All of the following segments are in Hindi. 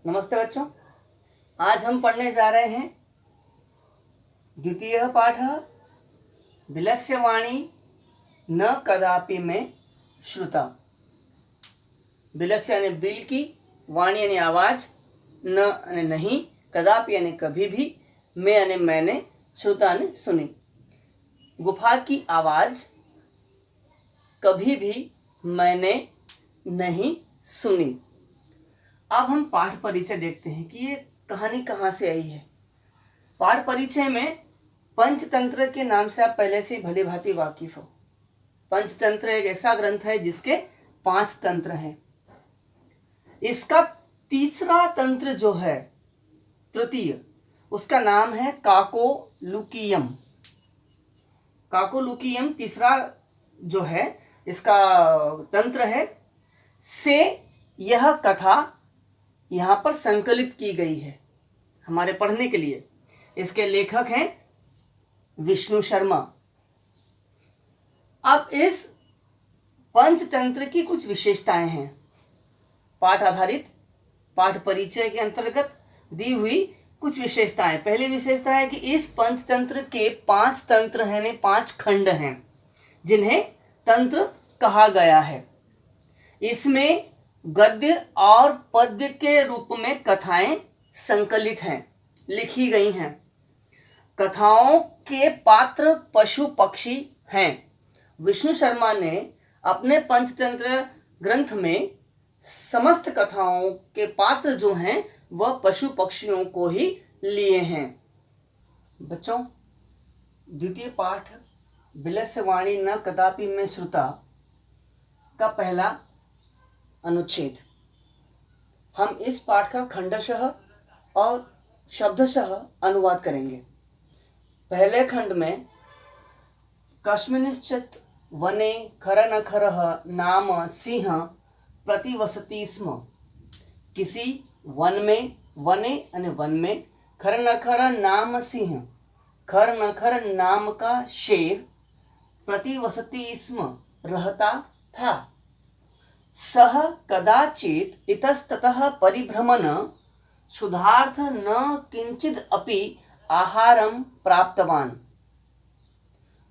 नमस्ते बच्चों। आज हम पढ़ने जा रहे हैं द्वितीय पाठ बिलस्य वाणी न कदापि में श्रुता। बिलस्य यानी बिल की, वाणी यानी आवाज, न यानी नहीं, कदापि यानी कभी भी, मैं यानी मैंने, श्रुता ने सुनी। गुफा की आवाज कभी भी मैंने नहीं सुनी। अब हम पाठ परिचय देखते हैं कि ये कहानी कहाँ से आई है। पाठ परिचय में पंचतंत्र के नाम से आप पहले से ही भली भांति वाकिफ हो। पंचतंत्र एक ऐसा ग्रंथ है जिसके 5 तंत्र हैं। इसका तीसरा तंत्र जो है, तृतीय, उसका नाम है काकोलुकीयम। काकोलुकीयम तीसरा जो है इसका तंत्र है। से यह कथा यहाँ पर संकलित की गई है हमारे पढ़ने के लिए। इसके लेखक हैं विष्णु शर्मा। अब इस पंचतंत्र की कुछ विशेषताएं हैं। पाठ आधारित पाठ परिचय के अंतर्गत दी हुई कुछ विशेषताएं। पहली विशेषता है कि इस पंचतंत्र के 5 तंत्र हैं, 5 खंड हैं जिन्हें तंत्र कहा गया है। इसमें गद्य और पद्य के रूप में कथाएं संकलित हैं, लिखी गई हैं। कथाओं के पात्र पशु पक्षी हैं। विष्णु शर्मा ने अपने पंचतंत्र ग्रंथ में समस्त कथाओं के पात्र जो हैं वह पशु पक्षियों को ही लिए हैं। बच्चों, द्वितीय पाठ बिलस्य वाणी न कदापि में श्रुता का पहला अनुच्छेद। हम इस पाठ का खंडशः और शब्दशः अनुवाद करेंगे। पहले खंड में कस्मिंश्चित् वने खरनखरः नाम सिंह प्रतिवसति स्म। किसी वन में, वने यानी वन में, खरनखर नाम सिंह, खरनखर नाम का शेर, प्रतिवसति स्म रहता था। सह कदाचित् इतस्ततः परिभ्रमन् क्षुधार्थ न किंचिद अपि आहारं प्राप्तवान।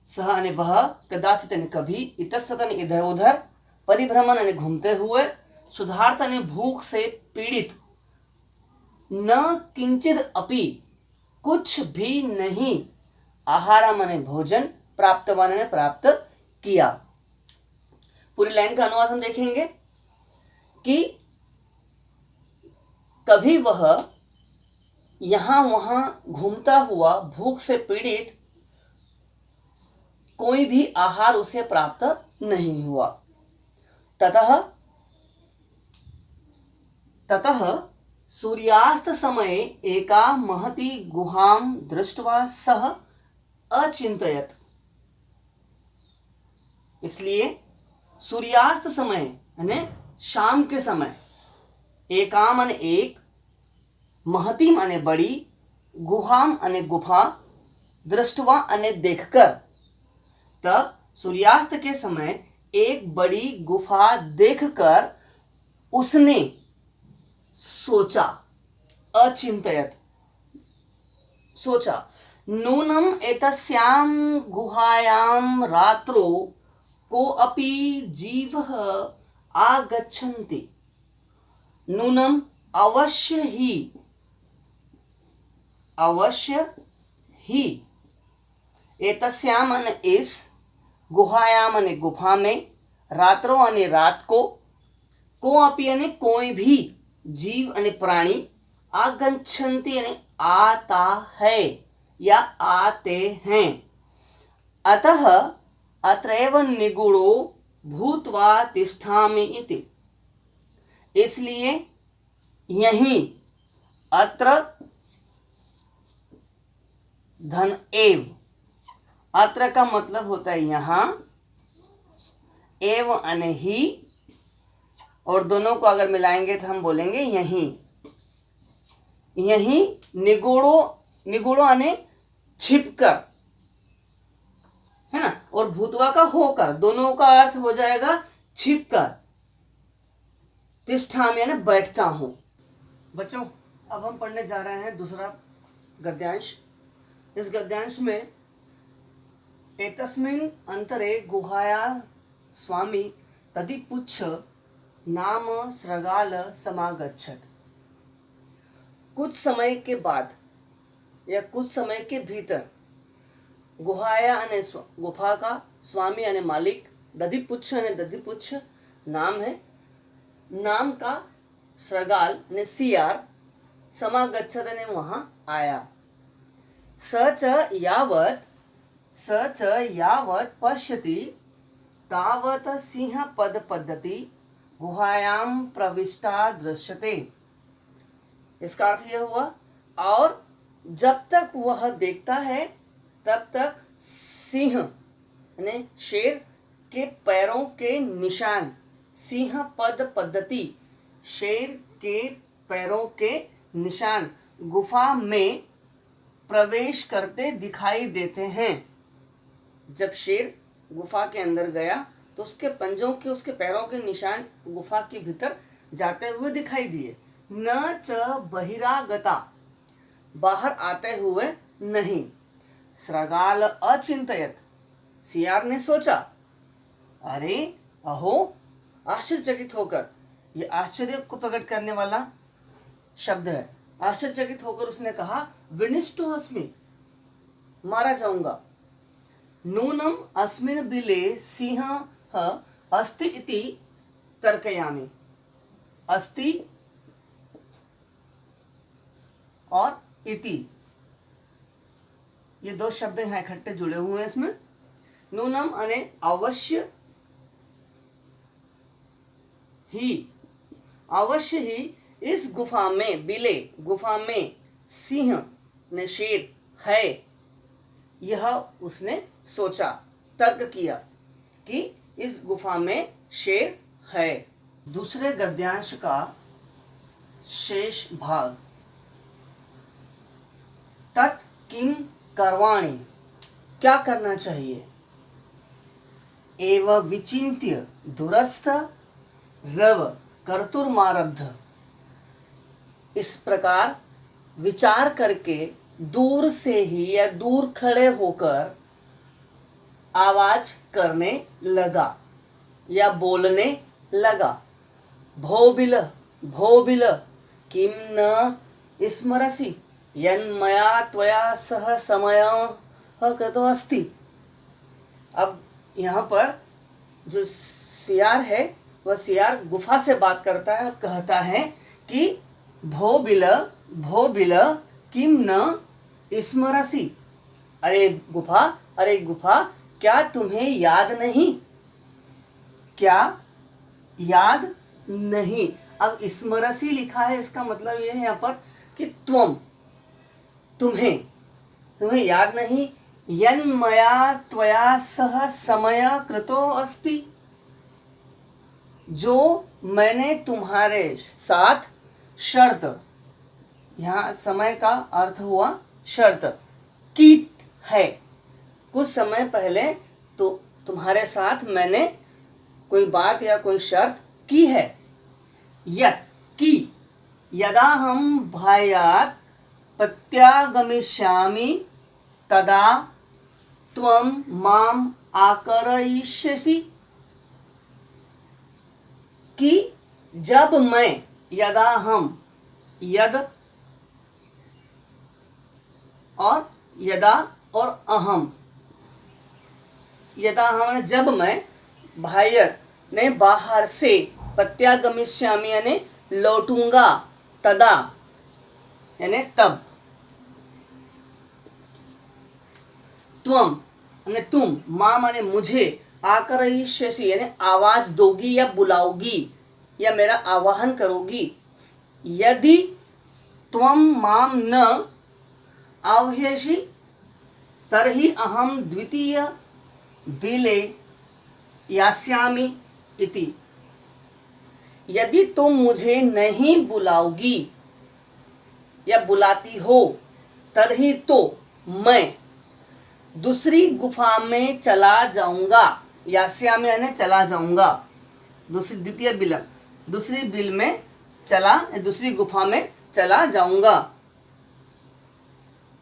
सह यानी वह, कदाचित यानी कभी, इतस्ततः यानी इधर उधर, परिभ्रमण यानी घूमते हुए, क्षुधार्थ यानी भूख से पीड़ित, न किंचिद अपि कुछ भी नहीं, आहारम यानी भोजन, प्राप्तवान यानी प्राप्त किया। पूरी लाइन का अनुवाद हम देखेंगे कि कभी वह यहां वहां घूमता हुआ भूख से पीड़ित, कोई भी आहार उसे प्राप्त नहीं हुआ। ततः सूर्यास्त समय एका महती गुहां दृष्ट्वा सह अचिंतयत्। इसलिए सूर्यास्त समय यानी शाम के समय, एकाम यानी एक, महतीम यानी बड़ी, गुहाम यानी गुफा, दृष्टवा यानी देखकर, तब सूर्यास्त के समय एक बड़ी गुफा देखकर उसने सोचा, अचिंतयत, सोचा, नूनम एतस्यां गुहायां रात्रो को अपि जीवः आगच्छन्ति। नूनम अवश्य ही, एतस्याम यानी इस, गुहायाम यानी गुफा में, रात्रो यानी रात को अपि यानी कोई भी, जीव यानी प्राणी, आगच्छन्ति यानी आता है या आते हैं। अतः अत्रैव निगूढ़ो भूत्वा तिष्ठामि इति। इसलिए यहीं, अत्र धन एव, अत्र का मतलब होता है यहां, एव यानी ही, और दोनों को अगर मिलाएंगे तो हम बोलेंगे यहीं। यहीं निगूढ़ो यानी छिपकर, है ना, और भूतवा का होकर, दोनों का अर्थ हो जाएगा छिपकर। तिष्ठामि यानी बैठता हूं। बच्चों, अब हम पढ़ने जा रहे हैं दूसरा गद्यांश। इस गद्यांश में एतस्मिन् अंतरे गुहाया स्वामी तदिपुच्छ नाम सृगाल समागच्छत। कुछ समय के बाद या कुछ समय के भीतर गुहाया यानी गुफा का, स्वामी यानी मालिक, दधिपुच्छ यानी दधिपुच्छ नाम है, नाम का सृगाल ने सियार, समागच्छत ने वहां आया। स च यावत् पश्यति तावत् सिंह पद पद्धति गुहायां प्रविष्टा दृश्यते। इसका अर्थ यह हुआ, और जब तक वह देखता है तब तक सिंह यानी शेर के पैरों के निशान, सिंह पद पद्धति शेर के पैरों के निशान गुफा में प्रवेश करते दिखाई देते हैं। जब शेर गुफा के अंदर गया तो उसके पंजों के, उसके पैरों के निशान गुफा के भीतर जाते हुए दिखाई दिए। न च बहिरागता, बाहर आते हुए नहीं। सृगाल अचिंतयत, सियार ने सोचा, अरे अहो, आश्चर्यचकित होकर, ये आश्चर्य को प्रकट करने वाला शब्द है। आश्चर्यचकित होकर उसने कहा, विनिष्टो अस्मि, मारा जाऊंगा। नूनम अस्मिन् बिले सिंहः अस्ति इति तर्कयामि। अस्ति और इति, ये दो शब्द हैं इकट्ठे जुड़े हुए हैं इसमें। नूनम अने अवश्य ही इस गुफा में, बिले गुफा में सिंह ने शेर है, यह उसने सोचा, तर्क किया कि इस गुफा में शेर है। दूसरे गद्यांश का शेष भाग। तत् किम करवाणि, क्या करना चाहिए। एव विचिन्त्य दूरस्थ रव कर्तुर्मारब्ध, इस प्रकार विचार करके दूर से ही या दूर खड़े होकर आवाज करने लगा या बोलने लगा। भोबिल भोबिल किम न स्मरसि यन्मया त्वया सह समयः कृतो अस्ति। अब यहाँ पर जो सियार है वह सियार गुफा से बात करता है और कहता है कि भोबिल किम न स्मरसि, अरे गुफा क्या तुम्हें याद नहीं, क्या याद नहीं। अब स्मरसि लिखा है, इसका मतलब यह है यहाँ पर कि तुम्हें याद नहीं। यन्मया त्वया सह समय कृतो अस्ति, जो मैंने तुम्हारे साथ शर्त, यहाँ समय का अर्थ हुआ शर्त, की है। कुछ समय पहले तो तुम्हारे साथ मैंने कोई बात या कोई शर्त की है। यदा हम भयात् प्रत्यागमिष्यामि तदा त्वं माम आकरयिष्यसि, कि जब मैं, यदा हम, यद और यदा और अहम, यदा हम जब मैं, बाह्य ने बाहर से, प्रत्यागमिष्यामि यानी लौटूंगा, तदा यानी तब, त्वम यानी तुम, मां माने मुझे, आकरयिष्यसि यानी आवाज दोगी या बुलाओगी या मेरा आवाहन करोगी। यदि त्वम माम न आह्वयसि तर्हि अहम द्वितीय बिले यास्यामि इति। यदि तुम मुझे नहीं बुलाओगी या बुलाती हो तर्हि तो मैं दूसरी गुफा में चला जाऊंगा। यास्यामि यानी चला जाऊंगा, दूसरी द्वितीय बिल, दूसरी बिल में चला, दूसरी गुफा में चला जाऊंगा।